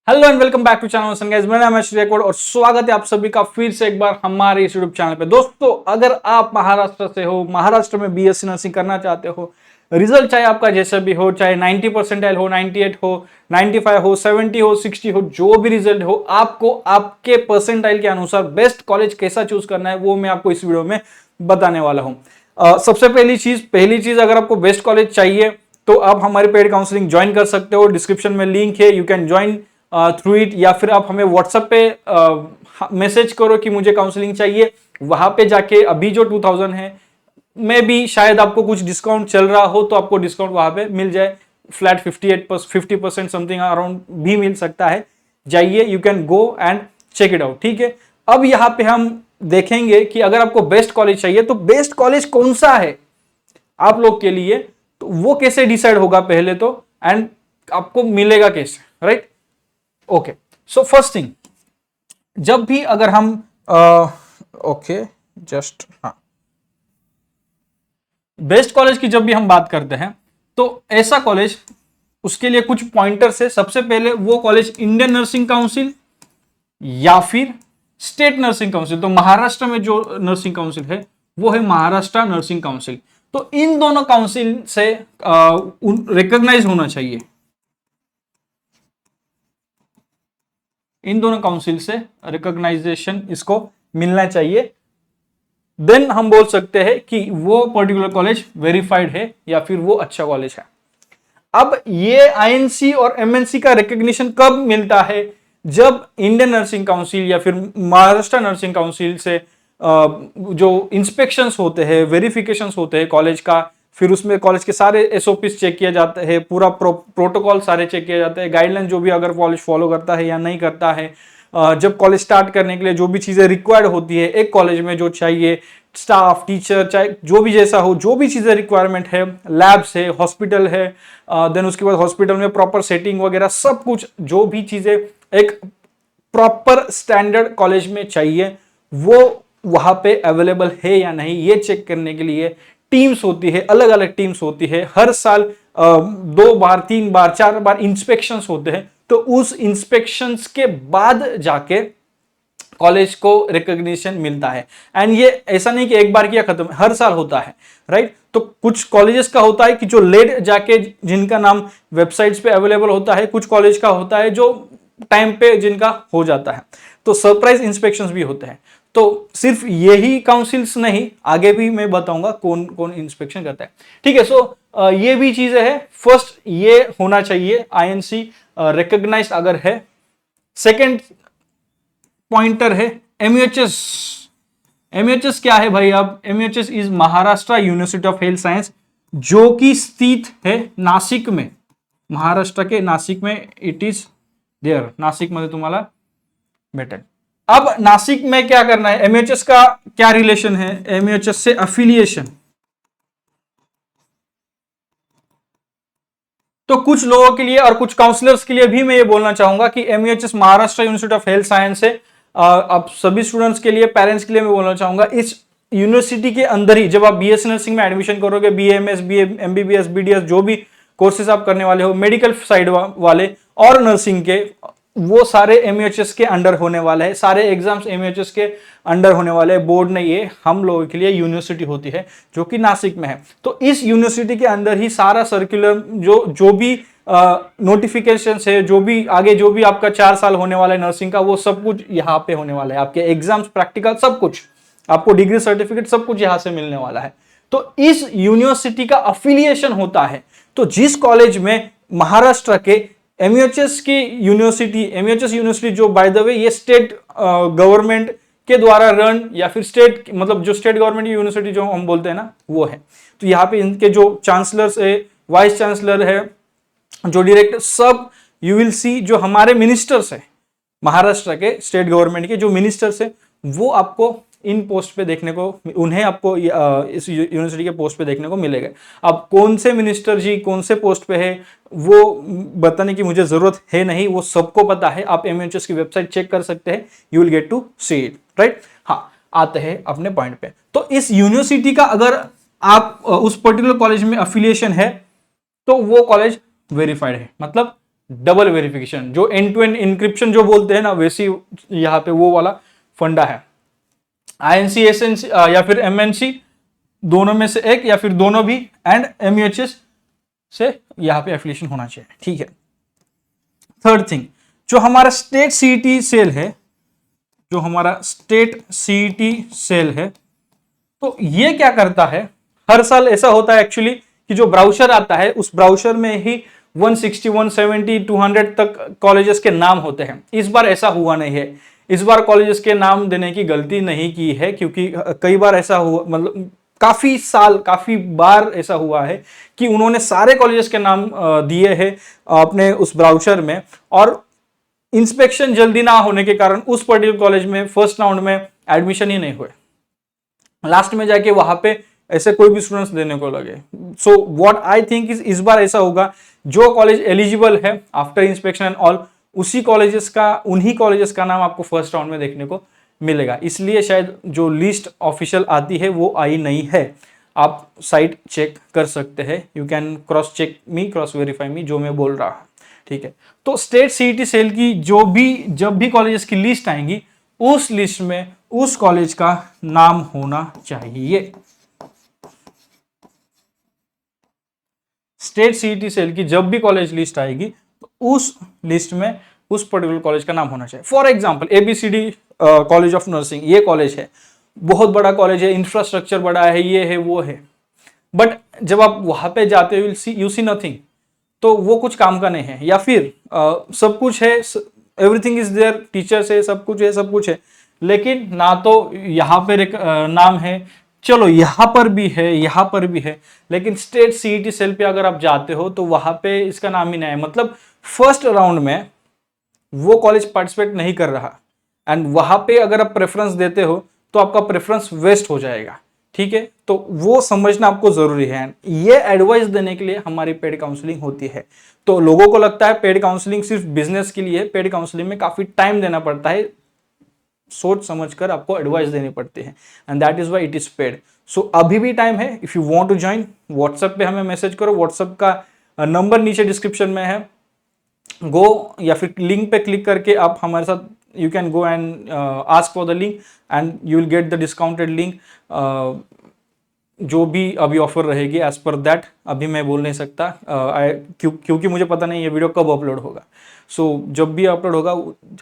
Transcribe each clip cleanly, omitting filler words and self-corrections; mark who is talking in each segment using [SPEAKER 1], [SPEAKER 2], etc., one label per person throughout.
[SPEAKER 1] Hello and welcome back to channel guys. मेरा नाम है श्रेय कोड और स्वागत है आप सभी का फिर से एक बार हमारे इस यूट्यूब चैनल पे। दोस्तों, अगर आप महाराष्ट्र से हो, महाराष्ट्र में बीएससी नर्सिंग करना चाहते हो, रिजल्ट चाहे आपका जैसा भी हो, चाहे 90 परसेंटाइल हो, 98 हो, 95 हो, 70 हो, 60 हो, जो भी रिजल्ट हो, आपको आपके परसेंटाइल के अनुसार बेस्ट कॉलेज कैसा चूज करना है वो मैं आपको इस वीडियो में बताने वाला हूँ। सबसे पहली चीज अगर आपको बेस्ट कॉलेज चाहिए तो आप हमारी पेड काउंसलिंग ज्वाइन कर सकते हो। डिस्क्रिप्शन में लिंक है, you can join through it, या फिर आप हमें व्हाट्सएप पे मैसेज करो कि मुझे काउंसलिंग चाहिए। वहां पे जाके अभी जो 2000 है, में भी शायद आपको कुछ डिस्काउंट चल रहा हो तो आपको डिस्काउंट वहां पे मिल जाए। फ्लैट 50% समथिंग अराउंड भी मिल सकता है। जाइए, you can go and check it out. ठीक है, अब यहाँ पे हम देखेंगे कि अगर आपको बेस्ट कॉलेज चाहिए तो बेस्ट कॉलेज कौन सा है आप लोग के लिए, तो वो कैसे डिसाइड होगा पहले तो, एंड आपको मिलेगा कैसे, right? Okay, so first thing, जब भी अगर हम बेस्ट कॉलेज की जब भी हम बात करते हैं तो ऐसा कॉलेज, उसके लिए कुछ पॉइंटर्स है। सबसे पहले वो कॉलेज इंडियन नर्सिंग काउंसिल या फिर स्टेट नर्सिंग काउंसिल। तो महाराष्ट्र में जो नर्सिंग काउंसिल है वो है महाराष्ट्र नर्सिंग काउंसिल। तो इन दोनों काउंसिल से रिकॉग्नाइज होना चाहिए, इन दोनों काउंसिल से रिकॉग्नाइजेशन इसको मिलना चाहिए। देन हम बोल सकते हैं कि वो पर्टिकुलर कॉलेज वेरीफाइड है या फिर वो अच्छा कॉलेज है। अब ये आईएनसी और एमएनसी का रिकॉग्निशन कब मिलता है? जब इंडियन नर्सिंग काउंसिल या फिर महाराष्ट्र नर्सिंग काउंसिल से जो इंस्पेक्शंस होते हैं, वेरिफिकेशंस होते हैं कॉलेज का, फिर उसमें कॉलेज के सारे एसओपीस चेक किया जाता है, पूरा प्रोटोकॉल सारे चेक किया जाता है, गाइडलाइन जो भी अगर कॉलेज फॉलो करता है या नहीं करता है। जब कॉलेज स्टार्ट करने के लिए जो भी चीजें रिक्वायर्ड होती है एक कॉलेज में, जो चाहिए स्टाफ, टीचर, चाहे जो भी जैसा हो, जो भी चीजें रिक्वायरमेंट है, लैब्स है, हॉस्पिटल है, देन उसके बाद हॉस्पिटल में प्रॉपर सेटिंग वगैरह सब कुछ, जो भी चीजें एक प्रॉपर स्टैंडर्ड कॉलेज में चाहिए, वो वहां पे अवेलेबल है या नहीं, ये चेक करने के लिए टीम्स होती है, अलग अलग टीम्स होती है। हर साल 2 बार, 3 बार, 4 बार इंस्पेक्शंस होते हैं। तो उस इंस्पेक्शंस के बाद जाके कॉलेज को रिकॉग्निशन मिलता है। एंड ये ऐसा नहीं कि एक बार किया खत्म, हर साल होता है, राइट? तो कुछ कॉलेजेस का होता है कि जो लेट जाके, जिनका नाम वेबसाइट्स पे अवेलेबल होता है, कुछ कॉलेज का होता है जो टाइम पे जिनका हो जाता है। तो सरप्राइज इंस्पेक्शंस भी होते हैं। तो सिर्फ यही काउंसिल्स नहीं, आगे भी मैं बताऊंगा कौन कौन इंस्पेक्शन करता है। ठीक है, सो ये भी चीजें है। फर्स्ट ये होना चाहिए आईएनसी रिकॉग्नाइज्ड अगर है। सेकंड पॉइंटर है एमयूएचएस। एमयूएचएस क्या है भाई? अब MUHS is Maharashtra university of health science, जो कि स्थित है नासिक में, महाराष्ट्र के नासिक में। इट इज देयर, नासिक मध्ये तुम्हाला भेटेल। अब नासिक में क्या करना है? एमयूएचएस का क्या रिलेशन है एमयूएचएस से? अफिलिएशन। तो कुछ लोगों के लिए और कुछ काउंसलर्स के लिए भी मैं ये बोलना चाहूंगा कि MUHS Maharashtra university of health science है। अब सभी स्टूडेंट्स के लिए, पेरेंट्स के लिए मैं बोलना चाहूंगा, इस यूनिवर्सिटी के अंदर ही जब आप बीएससी नर्सिंग में एडमिशन करोगे, बीएमएस, एमबीबीएस, बीडीएस, जो भी कोर्सेज आप करने वाले हो, मेडिकल साइड वाले और नर्सिंग के, वो सारे एमयूएचएस के अंडर होने वाले हैं। सारे एग्जाम्स एमयूएचएस के अंडर होने वाले हैं। बोर्ड नहीं है, हम लोगों के लिए यूनिवर्सिटी होती है जो कि नासिक में है। तो इस यूनिवर्सिटी के अंदर ही सारा सर्कुलर जो भी नोटिफिकेशन है, जो भी आगे जो भी आपका 4 साल होने वाला है नर्सिंग का, वो सब कुछ यहाँ पे होने वाला है। आपके एग्जाम्स, प्रैक्टिकल, सब कुछ, आपको डिग्री सर्टिफिकेट सब कुछ यहाँ से मिलने वाला है। तो इस यूनिवर्सिटी का अफिलिएशन होता है। तो जिस कॉलेज में महाराष्ट्र के एमयूएचएस की यूनिवर्सिटी, एमयूएचएस यूनिवर्सिटी जो बाय द वे ये स्टेट गवर्नमेंट के द्वारा रन, या फिर स्टेट, मतलब जो स्टेट गवर्नमेंट यूनिवर्सिटी जो हम बोलते हैं ना, वो है। तो यहाँ पे इनके जो चांसलर्स है, वाइस चांसलर है, जो डायरेक्टर, सब यू विल सी, जो हमारे मिनिस्टर्स है महाराष्ट्र के स्टेट गवर्नमेंट के, जो मिनिस्टर्स है, वो आपको इन पोस्ट पे देखने को, उन्हें आपको इस यूनिवर्सिटी के पोस्ट पे देखने को मिलेगा। अब कौन से मिनिस्टर जी कौन से पोस्ट पे है वो बताने की मुझे जरूरत है नहीं, वो सबको पता है। आप एमयूएचएस की वेबसाइट चेक कर सकते हैं, you will get to see it, right? हाँ, आते हैं अपने पॉइंट पे। तो इस यूनिवर्सिटी का अगर आप उस पर्टिकुलर कॉलेज में अफिलिएशन है तो वो कॉलेज वेरीफाइड है, मतलब डबल वेरिफिकेशन, जो एंड टू एंड इंक्रिप्शन जो बोलते हैं ना, वैसी यहाँ पे वो वाला फंडा है। आईएनसी, एसएनसी या फिर एमएनसी, दोनों में से एक या फिर दोनों भी, एंड एमयूएचएस से यहाँ पे एफिलिएशन होना चाहिए, ठीक है। थर्ड थिंग, जो हमारा स्टेट सीईटी सेल है, जो हमारा स्टेट सीईटी सेल है, तो ये क्या करता है, हर साल ऐसा होता है एक्चुअली कि जो ब्राउचर आता है उस ब्राउचर में ही 160, 170, 200 तक कॉलेजेस के नाम होते हैं। इस बार ऐसा हुआ नहीं है। इस बार कॉलेजेस के नाम देने की गलती नहीं की है, क्योंकि कई बार ऐसा हुआ, मतलब काफी बार ऐसा हुआ है कि उन्होंने सारे कॉलेजेस के नाम दिए हैं अपने उस ब्राउचर में, और इंस्पेक्शन जल्दी ना होने के कारण उस पर्टिकुलर कॉलेज में फर्स्ट राउंड में एडमिशन ही नहीं हुए। लास्ट में जाके वहां पे ऐसे कोई भी स्टूडेंट्स देने को लगे। सो व्हाट आई थिंक इस बार ऐसा होगा, जो कॉलेज एलिजिबल है आफ्टर इंस्पेक्शन एंड ऑल, उन्हीं कॉलेजेस का नाम आपको फर्स्ट राउंड में देखने को मिलेगा। इसलिए शायद जो लिस्ट ऑफिशियल आती है वो आई नहीं है। आप साइट चेक कर सकते हैं, you can cross check me, cross verify me, जो मैं बोल रहा हूं, ठीक है। तो स्टेट सीईटी सेल की जब भी कॉलेजेस की लिस्ट आएंगी, उस लिस्ट में उस कॉलेज का नाम होना चाहिए। स्टेट सीईटी सेल की जब भी कॉलेज लिस्ट आएगी तो उस लिस्ट में उस पर्टिकुलर कॉलेज का नाम होना चाहिए। For example A B C D college of nursing, ये कॉलेज है, बहुत बड़ा कॉलेज है, इंफ्रास्ट्रक्चर बड़ा है, ये है वो है, बट जब आप वहां पे जाते हो यू सी नथिंग, तो वो कुछ काम का नहीं है। या फिर सब कुछ है, एवरीथिंग इज देयर, टीचर्स है, सब कुछ है, लेकिन ना तो यहाँ पे नाम है, चलो यहाँ पर भी है, लेकिन स्टेट सीईटी सेल पे अगर आप जाते हो तो वहां पे इसका नाम ही नहीं है। मतलब फर्स्ट राउंड में वो कॉलेज पार्टिसिपेट नहीं कर रहा, एंड वहां पे अगर आप प्रेफरेंस देते हो तो आपका प्रेफरेंस वेस्ट हो जाएगा, ठीक है। तो वो समझना आपको जरूरी है। ये एडवाइस देने के लिए हमारी पेड काउंसलिंग होती है। तो लोगों को लगता है पेड काउंसलिंग सिर्फ बिजनेस के लिए है, पेड काउंसलिंग में काफी टाइम देना पड़ता है, सोच समझकर आपको एडवाइस देनी पड़ती है, and that is why it is paid. So अभी भी टाइम है, if you want to join, WhatsApp पे हमें मैसेज करो, व्हाट्सएप का नंबर नीचे डिस्क्रिप्शन में है, गो या फिर लिंक पे क्लिक करके आप हमारे साथ, you can go and ask for the link and you will get the discounted link. जो भी अभी ऑफर रहेगी एज पर दैट अभी मैं बोल नहीं सकता, क्योंकि मुझे पता नहीं ये वीडियो कब अपलोड होगा। सो जब भी अपलोड होगा,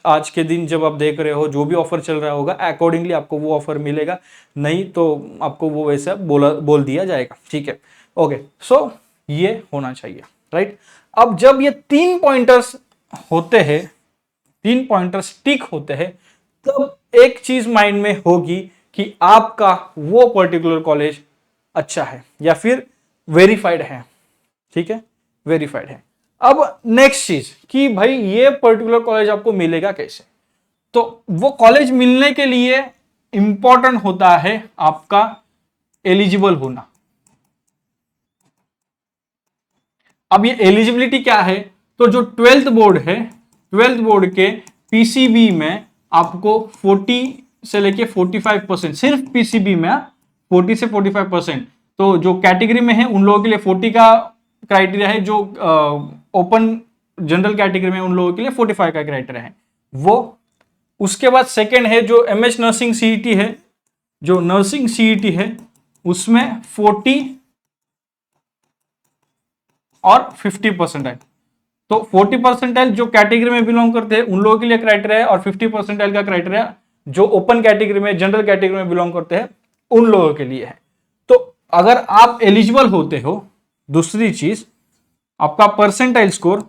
[SPEAKER 1] आज के दिन जब आप देख रहे हो, जो भी ऑफर चल रहा होगा अकॉर्डिंगली आपको वो ऑफर मिलेगा, नहीं तो आपको वो वैसा बोल दिया जाएगा, ठीक है। ओके, सो ये होना चाहिए, राइट। अब जब ये 3 पॉइंटर्स होते हैं, 3 पॉइंटर्स टिक होते हैं, तब एक चीज माइंड में होगी कि आपका वो पर्टिकुलर कॉलेज अच्छा है या फिर वेरीफाइड है, ठीक है, वेरीफाइड है। अब नेक्स्ट चीज कि भाई ये पर्टिकुलर कॉलेज आपको मिलेगा कैसे, तो वो कॉलेज मिलने के लिए इंपॉर्टेंट होता है आपका एलिजिबल होना। अब ये एलिजिबिलिटी क्या है, तो जो 12th बोर्ड है, 12th बोर्ड के पीसीबी में आपको 40 से लेके 45%, सिर्फ पीसीबी में 40 से 45%, तो जो कैटेगरी में है उन लोगों के लिए 40 का क्राइटेरिया है, जो ओपन जनरल कैटेगरी में उन लोगों के लिए 45 का क्राइटेरिया है वो। उसके बाद सेकंड है जो एमएच नर्सिंग सीईटी है, जो नर्सिंग सीईटी है उसमें 40 और 50%। तो 40% जो कैटेगरी में बिलोंग करते हैं उन लोगों के लिए क्राइटेरिया है, और 50% का क्राइटेरिया जो ओपन कैटेगरी में, जनरल कैटेगरी में बिलोंग करते हैं उन लोगों के लिए है। तो अगर आप एलिजिबल होते हो, दूसरी चीज आपका परसेंटाइल स्कोर,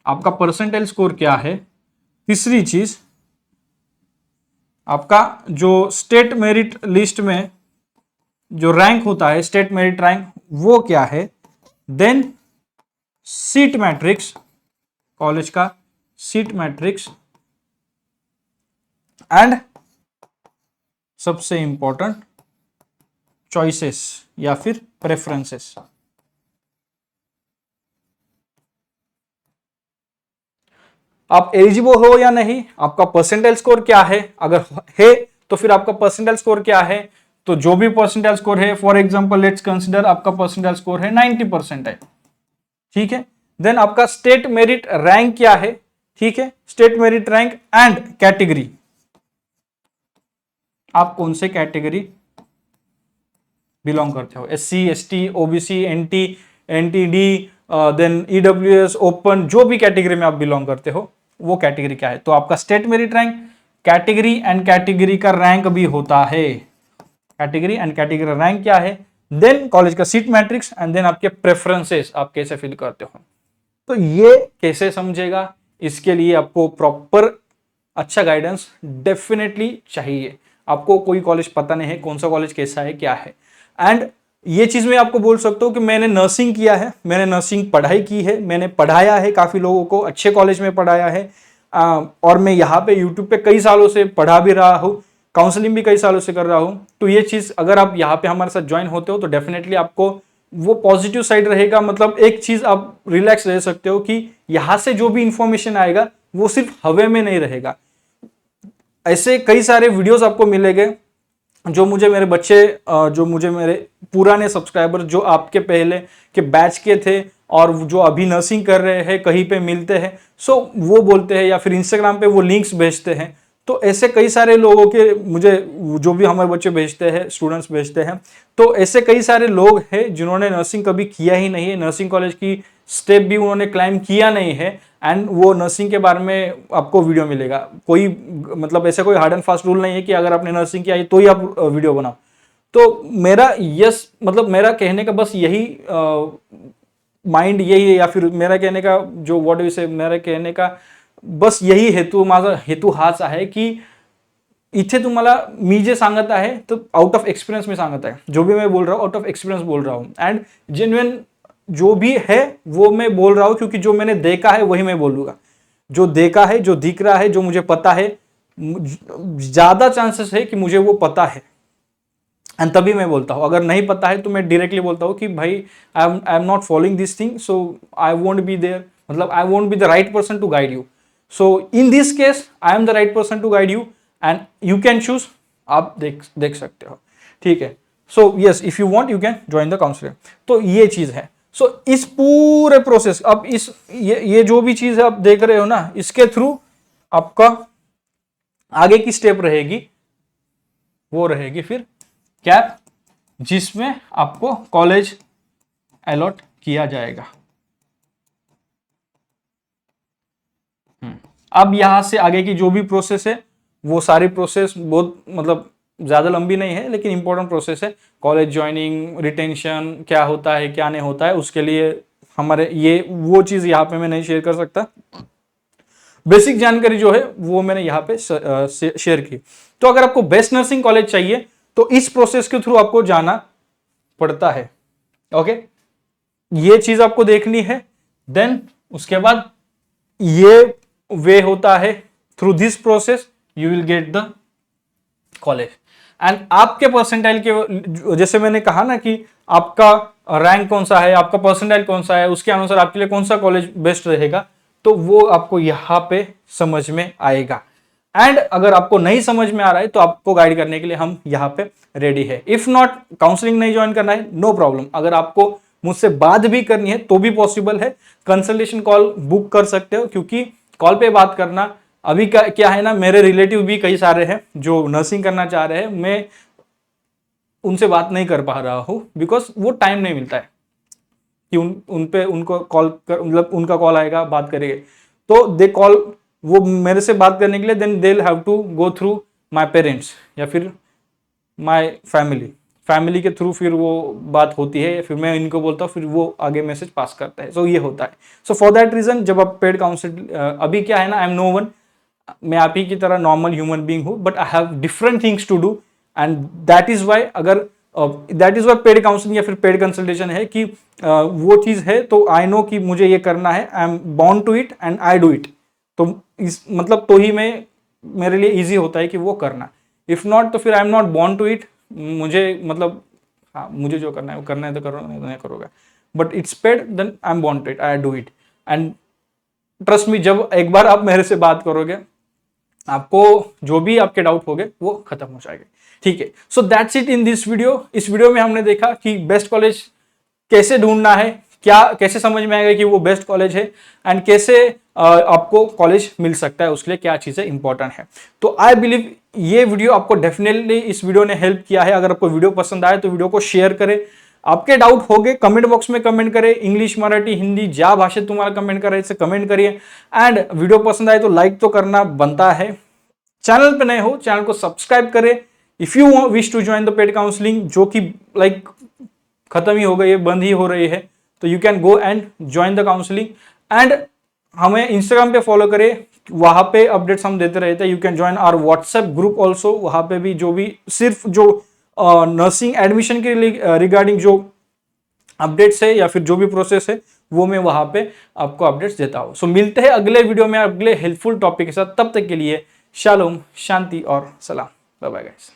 [SPEAKER 1] आपका परसेंटाइल स्कोर क्या है, तीसरी चीज आपका जो स्टेट मेरिट लिस्ट में जो रैंक होता है, स्टेट मेरिट रैंक, वो क्या है, देन सीट मैट्रिक्स, कॉलेज का सीट मैट्रिक्स, एंड सबसे इंपॉर्टेंट चॉइसेस या फिर प्रेफरेंसेस। आप एलिजिबल हो या नहीं, आपका परसेंटाइल स्कोर क्या है, अगर है तो फिर आपका परसेंटाइल स्कोर क्या है, तो जो भी परसेंटाइल स्कोर है, फॉर एग्जांपल लेट्स कंसीडर आपका परसेंटाइल स्कोर है 90% है, ठीक है। देन आपका स्टेट मेरिट रैंक क्या है, ठीक है, state merit rank and category, आप कौन से कैटेगरी बिलोंग करते हो, SC ST OBC NT NTD then EWS open, जो भी कैटेगरी में आप बिलोंग करते हो वो कैटेगरी क्या है। तो आपका state merit rank, category and category का रैंक भी होता है, कैटेगरी एंड कैटेगरी रैंक क्या है, देन कॉलेज का सीट मैट्रिक्स एंड देन आपके प्रेफरेंसेस आप कैसे फिल करते हो। तो ये कैसे समझेगा, इसके लिए आपको प्रॉपर अच्छा गाइडेंस डेफिनेटली चाहिए। आपको कोई कॉलेज पता नहीं है कौन सा कॉलेज कैसा है क्या है, एंड ये चीज मैं आपको बोल सकता हूँ कि मैंने नर्सिंग किया है, मैंने नर्सिंग पढ़ाई की है, मैंने पढ़ाया है काफी लोगों को, अच्छे कॉलेज में पढ़ाया है, और मैं यहाँ पे यूट्यूब पे कई सालों से पढ़ा भी रहा हूँ, काउंसलिंग भी कई सालों से कर रहा हूँ। तो ये चीज अगर आप यहाँ पे हमारे साथ ज्वाइन होते हो तो डेफिनेटली आपको वो पॉजिटिव साइड रहेगा। मतलब एक चीज आप रिलैक्स रह सकते हो कि यहाँ से जो भी इंफॉर्मेशन आएगा वो सिर्फ हवा में नहीं रहेगा। ऐसे कई सारे वीडियोस आपको मिलेंगे जो मुझे मेरे बच्चे, जो मुझे मेरे पुराने सब्सक्राइबर जो आपके पहले के बैच के थे और जो अभी नर्सिंग कर रहे हैं कहीं पे मिलते हैं, सो वो बोलते हैं या फिर इंस्टाग्राम पे वो लिंक्स भेजते हैं। तो ऐसे कई सारे लोगों के मुझे जो भी हमारे बच्चे भेजते हैं, स्टूडेंट्स भेजते हैं, तो ऐसे कई सारे लोग हैं जिन्होंने नर्सिंग कभी किया ही नहीं है, नर्सिंग कॉलेज की स्टेप भी उन्होंने क्लाइम किया नहीं है, एंड वो नर्सिंग के बारे में आपको वीडियो मिलेगा। कोई मतलब ऐसे कोई हार्ड एंड फास्ट रूल नहीं है कि अगर आपने नर्सिंग किया है तो ही आप वीडियो बनाओ। तो मेरा मतलब मेरा कहने का बस यही माइंड यही है, या फिर मेरा कहने का जो व्हाट यू से, मेरा कहने का बस यही हेतू, माझा हेतू हाच आहे की इथे तुम्हाला मी जे सांगत आहे तो आउट ऑफ एक्सपिरियंस में सांगत आहे, जो भी मैं बोल रहा हूँ आउट ऑफ एक्सपिरियंस बोल रहा हूँ, एंड जेन्युइन जो भी है वो मैं बोल रहा हूं, क्योंकि जो मैंने देखा है वही मैं बोलूंगा, जो देखा है, जो दिख रहा है, जो मुझे पता है, ज्यादा चांसेस है कि मुझे वो पता है, एंड तभी मैं बोलता हूं। अगर नहीं पता है तो मैं डायरेक्टली बोलता हूं कि भाई I am not following this thing, so I won't be there, मतलब I won't be the right person to guide you. So in this case I am the right person to guide you and you can choose, आप देख सकते हो, ठीक है। So yes, if you want you can join the counselling. तो ये चीज है। सो इस पूरे प्रोसेस, अब इस ये जो भी चीज है आप देख रहे हो ना, इसके थ्रू आपका आगे की स्टेप रहेगी, वो रहेगी फिर कैप, जिसमें आपको कॉलेज अलॉट किया जाएगा। अब यहां से आगे की जो भी प्रोसेस है वो सारी प्रोसेस बहुत मतलब ज्यादा लंबी नहीं है, लेकिन इंपॉर्टेंट प्रोसेस है। कॉलेज ज्वाइनिंग, रिटेंशन क्या होता है क्या नहीं होता है, उसके लिए हमारे ये वो चीज यहाँ पे मैं नहीं शेयर कर सकता। बेसिक जानकारी जो है वो मैंने यहाँ पे शेयर की। तो अगर आपको बेस्ट नर्सिंग कॉलेज चाहिए तो इस प्रोसेस के थ्रू आपको जाना पड़ता है। ओके, ये चीज आपको देखनी है। देन उसके बाद ये वे होता है, through this process you will get the college. And आपके परसेंटाइल के, जैसे मैंने कहा ना कि आपका रैंक कौन सा है, आपका परसेंटाइल कौन सा है, उसके अनुसार आपके लिए कौन सा कॉलेज बेस्ट रहेगा, तो वो आपको यहाँ पे समझ में आएगा। एंड अगर आपको नहीं समझ में आ रहा है तो आपको गाइड करने के लिए हम यहाँ पे रेडी है। इफ नॉट, काउंसलिंग नहीं ज्वाइन करना है, नो प्रॉब्लम, अगर आपको मुझसे बात भी करनी है तो भी पॉसिबल है, कंसल्टेशन कॉल बुक कर सकते हो, क्योंकि कॉल पे बात करना अभी क्या है ना, मेरे रिलेटिव भी कई सारे हैं जो नर्सिंग करना चाह रहे हैं, मैं उनसे बात नहीं कर पा रहा हूं बिकॉज वो टाइम नहीं मिलता है कि उनको कॉल कर, मतलब उनका कॉल आएगा बात करेंगे, तो दे कॉल, वो मेरे से बात करने के लिए then they have to go through my parents या फिर माय फैमिली के थ्रू फिर वो बात होती है, फिर मैं इनको बोलता हूँ, फिर वो आगे मैसेज पास करता है। सो ये होता है। सो फॉर दैट रीजन जब आप पेड काउंसिल, अभी क्या है ना, आई एम नो वन, मैं आप ही की तरह नॉर्मल ह्यूमन बीइंग हूं, but I have different things to do, and that is why, अगर that is why paid counselling या फिर पेड कंसल्टेशन है कि वो चीज है तो आई नो कि मुझे ये करना है, I am born to it and I do it. तो इस मतलब तो ही मैं, मेरे लिए इजी होता है कि वो करना। इफ नॉट तो फिर I am not born to it, मुझे मतलब हाँ, मुझे जो करना है वो करना है तो करो, नहीं तो नहीं करोगे, but it's paid then I am born to it, I do it. And trust me, जब एक बार आप मेरे से बात करोगे आपको जो भी आपके डाउट होंगे वो खत्म हो जाएंगे, ठीक है। So that's it in this video. इस वीडियो में हमने देखा कि बेस्ट कॉलेज कैसे ढूंढना है, क्या कैसे समझ में आएगा कि वो बेस्ट कॉलेज है, एंड कैसे आपको कॉलेज मिल सकता है, उसके लिए क्या चीजें इंपॉर्टेंट है। तो आई बिलीव ये वीडियो आपको डेफिनेटली, इस वीडियो ने हेल्प किया है। अगर आपको वीडियो पसंद आए तो वीडियो को शेयर करें। आपके डाउट हो गए कमेंट बॉक्स में कमेंट करें, इंग्लिश मराठी हिंदी ज्या भाषेत तुम्हाला कमेंट करायचं कमेंट करिए। एंड वीडियो पसंद आए तो लाइक तो करना बनता है। चैनल पे नए हो चैनल को सब्सक्राइब करें। If you wish to join the paid counselling, जो कि लाइक खत्म ही हो गई है, बंद ही हो रही है, तो you can go and join the counselling. And हमें इंस्टाग्राम पे फॉलो करें, वहां पे अपडेट्स हम देते रहते हैं। You can join our WhatsApp group also, वहां पे भी जो भी सिर्फ जो नर्सिंग एडमिशन के रिगार्डिंग जो अपडेट्स है या फिर जो भी प्रोसेस है वो मैं वहां पे आपको अपडेट्स देता हूं। सो मिलते हैं अगले वीडियो में अगले हेल्पफुल टॉपिक के साथ। तब तक के लिए शालोम, शांति और सलाम। Bye bye guys.